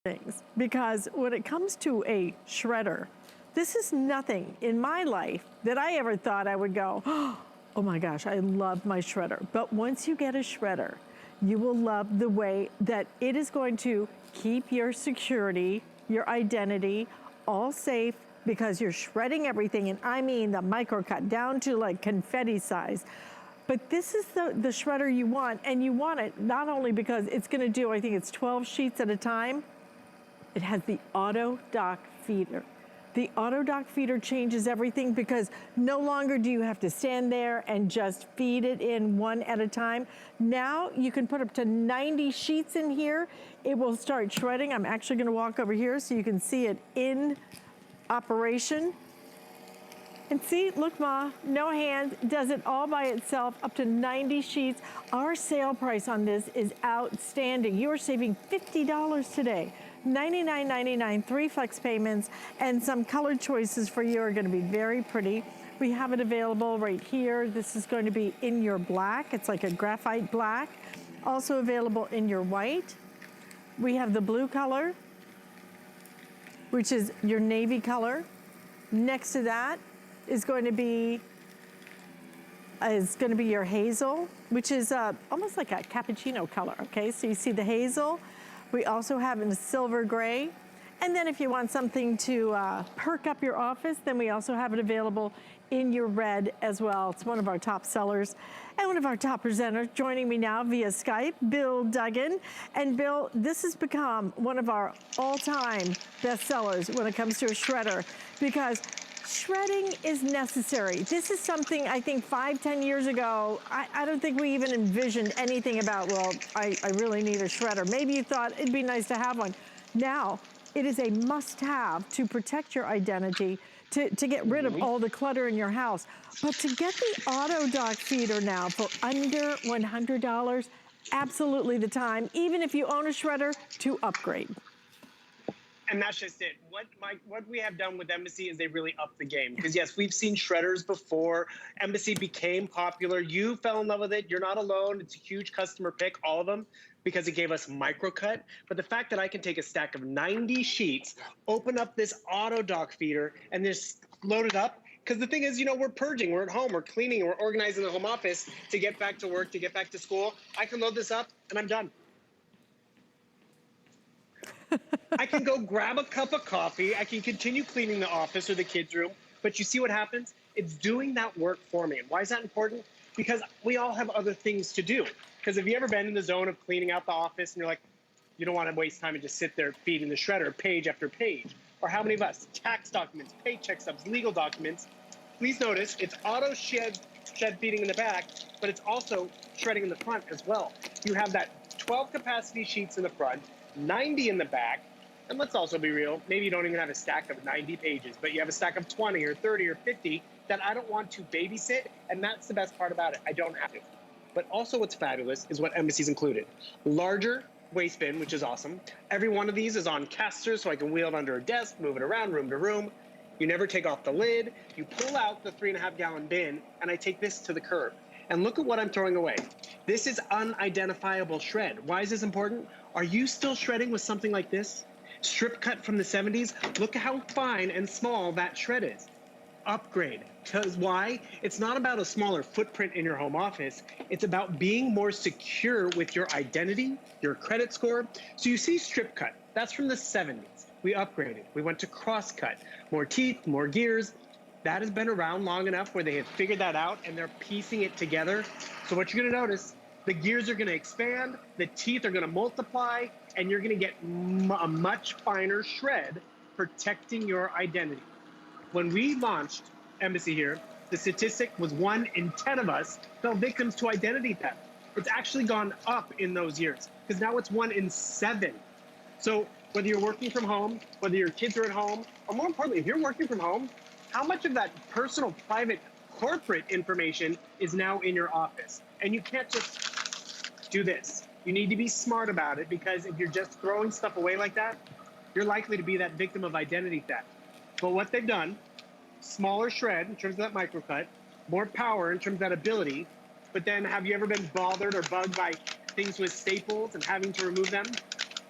things, because when it comes to a shredder, this is nothing in my life that I ever thought I would go, oh my gosh, I love my shredder. But once you get a shredder, you will love the way that it is going to keep your security, your identity, all safe, because you're shredding everything, and I mean the microcut down to like confetti size. But this is the shredder you want, and you want it not only because it's gonna do, I think it's 12 sheets at a time. It has the auto dock feeder. The auto dock feeder changes everything, because no longer do you have to stand there and just feed it in one at a time. Now you can put up to 90 sheets in here. It will start shredding. I'm actually gonna walk over here so you can see it in operation. And see, look, Ma, no hands, does it all by itself, up to 90 sheets. Our sale price on this is outstanding. You are saving $50 today. $99.99, 3 flex payments, and some color choices for you are gonna be very pretty. We have it available right here. This is going to be in your black. It's like a graphite black. Also available in your white. We have the blue color, which is your navy color. Next to that is going to be your hazel, which is almost like a cappuccino color, okay? So you see the hazel. We also have in a silver gray. And then if you want something to perk up your office, then we also have it available in your red as well. It's one of our top sellers and one of our top presenters. Joining me now via Skype, Bill Duggan. And Bill, this has become one of our all-time best sellers when it comes to a shredder, because shredding is necessary. This is something I think 5-10 years ago, I don't think we even envisioned anything about, well, I really need a shredder. Maybe you thought it'd be nice to have one. Now, it is a must-have to protect your identity, to get rid of all the clutter in your house. But to get the auto dock feeder now for under $100, absolutely the time, even if you own a shredder, to upgrade. And that's just it. What we have done with Embassy is they really upped the game. Because yes, we've seen shredders before. Embassy became popular. You fell in love with it. You're not alone. It's a huge customer pick, all of them, because it gave us microcut. But the fact that I can take a stack of 90 sheets, open up this auto dock feeder, and just load it up. Because the thing is, you know, we're purging, we're at home, we're cleaning, we're organizing the home office to get back to work, to get back to school. I can load this up and I'm done. I can go grab a cup of coffee. I can continue cleaning the office or the kids' room. But you see what happens? It's doing that work for me. And why is that important? Because we all have other things to do. Because have you ever been in the zone of cleaning out the office and you're like, you don't want to waste time and just sit there feeding the shredder page after page? Or how many of us? Tax documents, paycheck stubs, legal documents. Please notice it's auto shed feeding in the back, but it's also shredding in the front as well. You have that 12 capacity sheets in the front, 90 in the back. And let's also be real, maybe you don't even have a stack of 90 pages, but you have a stack of 20 or 30 or 50 that I don't want to babysit, and that's the best part about it. I don't have to. But also what's fabulous is what Embassy's included. Larger waste bin, which is awesome. Every one of these is on casters, so I can wheel it under a desk, move it around room to room. You never take off the lid. You pull out the 3.5-gallon bin, and I take this to the curb. And look at what I'm throwing away. This is unidentifiable shred. Why is this important? Are you still shredding with something like this? Strip cut from the 70s, look at how fine and small that shred is. Upgrade. Because why? It's not about a smaller footprint in your home office. It's about being more secure with your identity, your credit score. So you see strip cut. That's from the 70s. We upgraded. We went to cross cut. More teeth, more gears. That has been around long enough where they have figured that out and they're piecing it together. So what you're going to notice, the gears are going to expand, the teeth are going to multiply, and you're going to get a much finer shred protecting your identity. When we launched Embassy here, the statistic was 1 in 10 of us fell victims to identity theft. It's actually gone up in those years, because now it's 1 in 7. So whether you're working from home, whether your kids are at home, or more importantly, if you're working from home, how much of that personal, private, corporate information is now in your office? And you can't just do this. You need to be smart about it, because if you're just throwing stuff away like that, you're likely to be that victim of identity theft. But what they've done, smaller shred in terms of that microcut, more power in terms of that ability, but then have you ever been bothered or bugged by things with staples and having to remove them?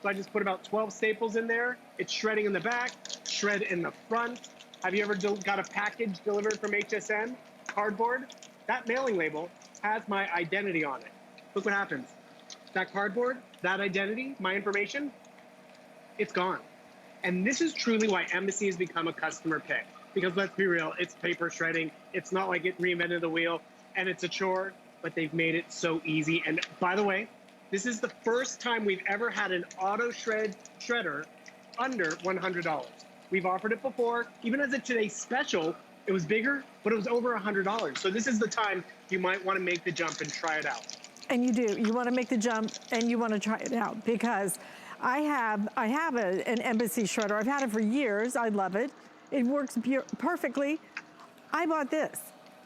So I just put about 12 staples in there. It's shredding in the back, shred in the front. Have you ever got a package delivered from HSN, cardboard? That mailing label has my identity on it. Look what happens. That cardboard, that identity, my information, it's gone. And this is truly why Embassy has become a customer pick. Because let's be real, it's paper shredding. It's not like it reinvented the wheel and it's a chore, but they've made it so easy. And by the way, this is the first time we've ever had an auto shredder under $100. We've offered it before. Even as a today's special, it was bigger, but it was over $100. So this is the time you might want to make the jump and try it out. And you do. You want to make the jump and you want to try it out, because I have an Embassy shredder. I've had it for years. I love it. It works perfectly. I bought this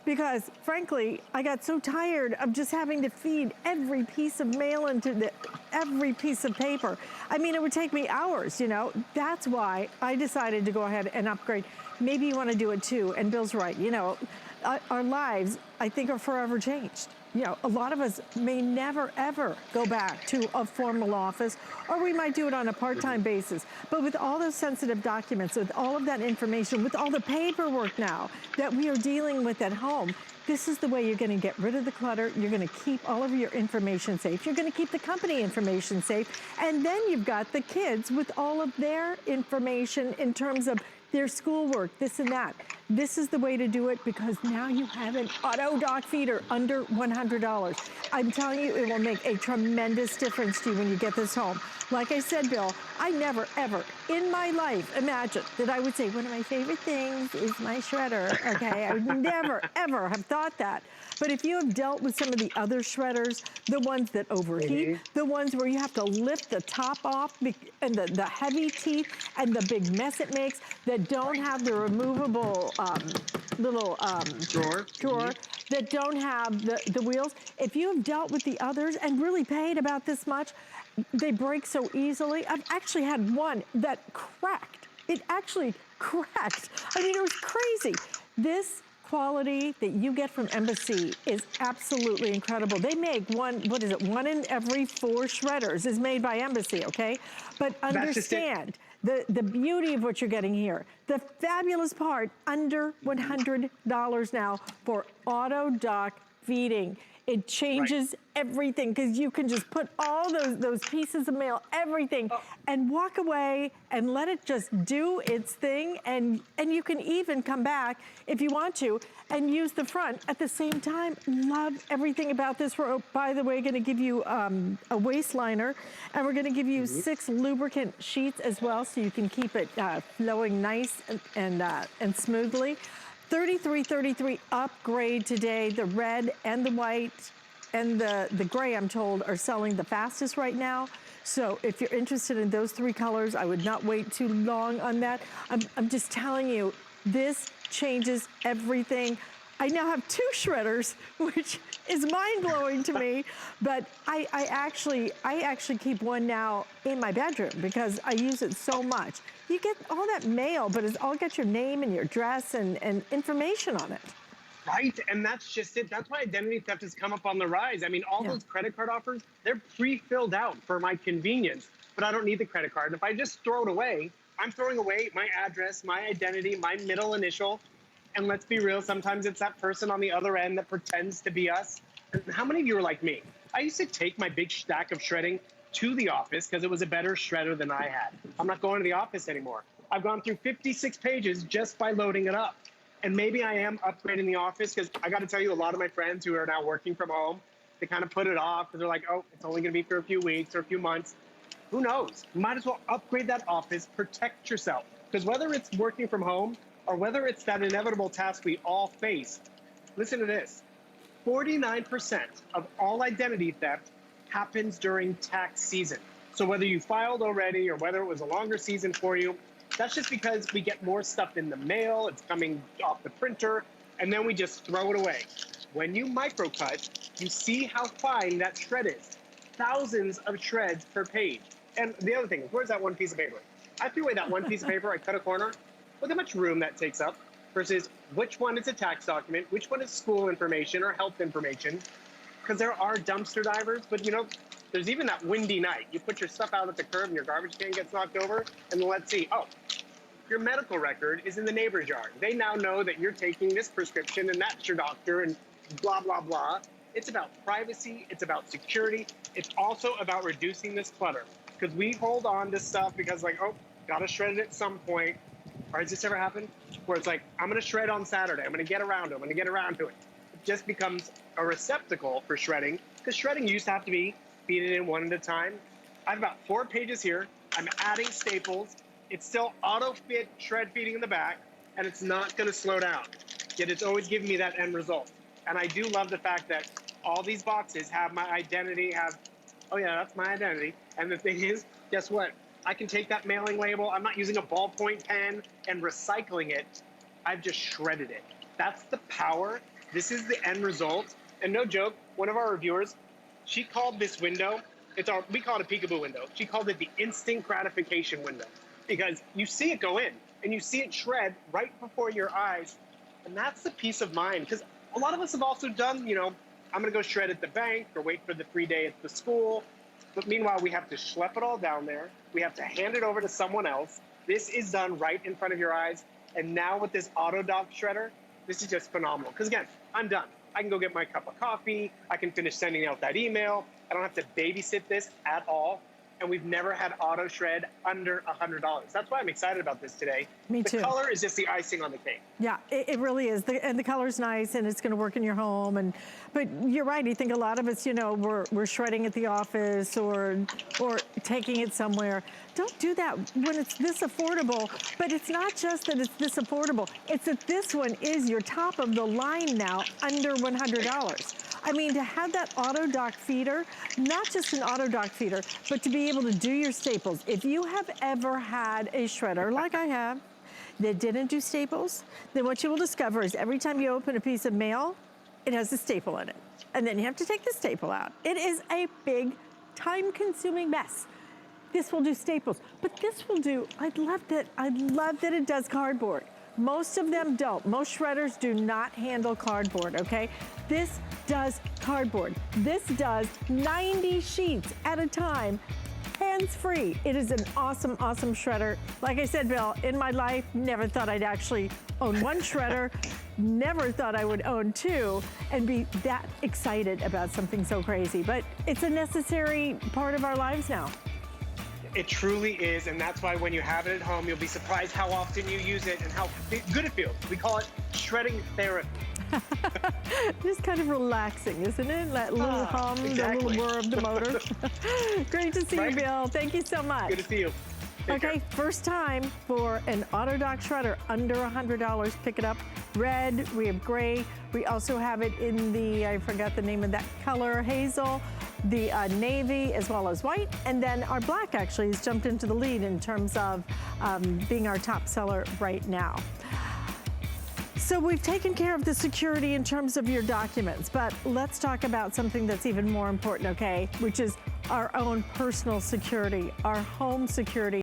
because, frankly, I got so tired of just having to feed every piece of mail into every piece of paper. I mean, it would take me hours, you know. That's why I decided to go ahead and upgrade. Maybe you want to do it too. And Bill's right. You know, our lives, I think, are forever changed. You know, a lot of us may never, ever go back to a formal office, or we might do it on a part-time basis. But with all those sensitive documents, with all of that information, with all the paperwork now that we are dealing with at home, this is the way you're going to get rid of the clutter. You're going to keep all of your information safe. You're going to keep the company information safe. And then you've got the kids with all of their information in terms of their schoolwork, this and that. This is the way to do it, because now you have an auto dock feeder under $100. I'm telling you, it will make a tremendous difference to you when you get this home. Like I said, Bill, I never, ever in my life imagined that I would say one of my favorite things is my shredder, okay? I would never, ever have thought that. But if you have dealt with some of the other shredders, the ones that overheat, the ones where you have to lift the top off, and the heavy teeth, and the big mess it makes, that don't have the removable little drawer, that don't have the wheels. If you have dealt with the others and really paid about this much, they break so easily. I've actually had one that cracked. It actually cracked. I mean, it was crazy. This quality that you get from Embassy is absolutely incredible. They make one in every 4 shredders is made by Embassy, okay? But understand the beauty of what you're getting here. The fabulous part, under $100 now for auto dock feeding. It changes everything, because you can just put all those pieces of mail, everything, and walk away and let it just do its thing. And you can even come back if you want to and use the front at the same time. Love everything about this. We're, by the way, going to give you a waist liner, and we're going to give you 6 lubricant sheets as well, so you can keep it flowing nice and smoothly. 3333 upgrade today. The red and the white and the gray, I'm told, are selling the fastest right now. So if you're interested in those 3 colors, I would not wait too long on that. I'm just telling you, this changes everything. I now have 2 shredders, which is mind-blowing to me, but I actually keep one now in my bedroom because I use it so much. You get all that mail, but it's all got your name and your address and information on it. Right, and that's just it. That's why identity theft has come up on the rise. I mean, all those credit card offers, they're pre-filled out for my convenience, but I don't need the credit card. And if I just throw it away, I'm throwing away my address, my identity, my middle initial. And let's be real, sometimes it's that person on the other end that pretends to be us. And how many of you are like me? I used to take my big stack of shredding to the office because it was a better shredder than I had. I'm not going to the office anymore. I've gone through 56 pages just by loading it up. And maybe I am upgrading the office, because I got to tell you, a lot of my friends who are now working from home, they kind of put it off because they're like, oh, it's only going to be for a few weeks or a few months. Who knows? You might as well upgrade that office, protect yourself. Because whether it's working from home or whether it's that inevitable task we all face, listen to this. 49% of all identity theft happens during tax season. So whether you filed already or whether it was a longer season for you, that's just because we get more stuff in the mail, it's coming off the printer, and then we just throw it away. When you microcut, you see how fine that shred is. Thousands of shreds per page. And the other thing is, where's that one piece of paper? I threw away that one piece of paper, I cut a corner. Look how much room that takes up versus which one is a tax document, which one is school information or health information. Because there are dumpster divers, but you know, There's even that windy night. You put your stuff out at the curb and your garbage can gets knocked over, and then let's see, oh, your medical record is in the neighbor's yard. They now know that you're taking this prescription and that's your doctor and blah, blah, blah. It's about privacy. It's about security. It's also about reducing this clutter, because we hold on to stuff because like, oh, gotta shred it at some point. Or has this ever happened? Where it's like, I'm gonna shred on Saturday. I'm gonna get around to it. I'm gonna get around to it. It just becomes a receptacle for shredding, because shredding used to have to be feed it in one at a time. I have about 4 pages here. I'm adding staples. It's still auto fit shred feeding in the back, and it's not gonna slow down. Yet it's always giving me that end result. And I do love the fact that all these boxes have my identity, oh yeah, that's my identity. And the thing is, guess what? I can take that mailing label. I'm not using a ballpoint pen and recycling it. I've just shredded it. That's the power. This is the end result. And no joke, one of our reviewers, she called this window, we call it a peekaboo window. She called it the instant gratification window, because you see it go in and you see it shred right before your eyes. And that's the peace of mind. Because a lot of us have also done, I'm gonna go shred at the bank or wait for the free day at the school. But meanwhile, we have to schlep it all down there. We have to hand it over to someone else. This is done right in front of your eyes. And now with this auto dock shredder, this is just phenomenal. Because again, I'm done. I can go get my cup of coffee. I can finish sending out that email. I don't have to babysit this at all. And we've never had auto shred under $100. That's why I'm excited about this today. Me too. The color is just the icing on the cake. Yeah, it really is. And the color's nice, and it's going to work in your home. But you're right. I think a lot of us, we're shredding at the office or taking it somewhere. Don't do that when it's this affordable. But it's not just that it's this affordable. It's that this one is your top of the line now, under $100. I mean, to have that auto dock feeder, not just an auto dock feeder, but to be able to do your staples. If you have ever had a shredder, like I have, that didn't do staples, then what you will discover is every time you open a piece of mail, it has a staple in it. And then you have to take the staple out. It is a big, time-consuming mess. This will do staples, but this will do, I love that it does cardboard. Most of them don't. Most shredders do not handle cardboard, okay? This does cardboard. This does 90 sheets at a time, hands-free. It is an awesome, awesome shredder. Like I said, Bill, in my life, never thought I'd actually own one shredder, never thought I would own 2 and be that excited about something so crazy. But it's a necessary part of our lives now. It truly is, and that's why when you have it at home, you'll be surprised how often you use it and how good it feels. We call it shredding therapy. Just kind of relaxing, isn't it? That little hum, exactly. The little whir of the motor. Great to see you, Bill. Thank you so much. Good to see you. Take care. First time for an auto dock shredder under $100. Pick it up. Red, we have gray. We also have it in the, I forgot the name of that color, hazel, the navy, as well as white. And then our black actually has jumped into the lead in terms of being our top seller right now. So we've taken care of the security in terms of your documents, but let's talk about something that's even more important, okay? Which is our own personal security, our home security.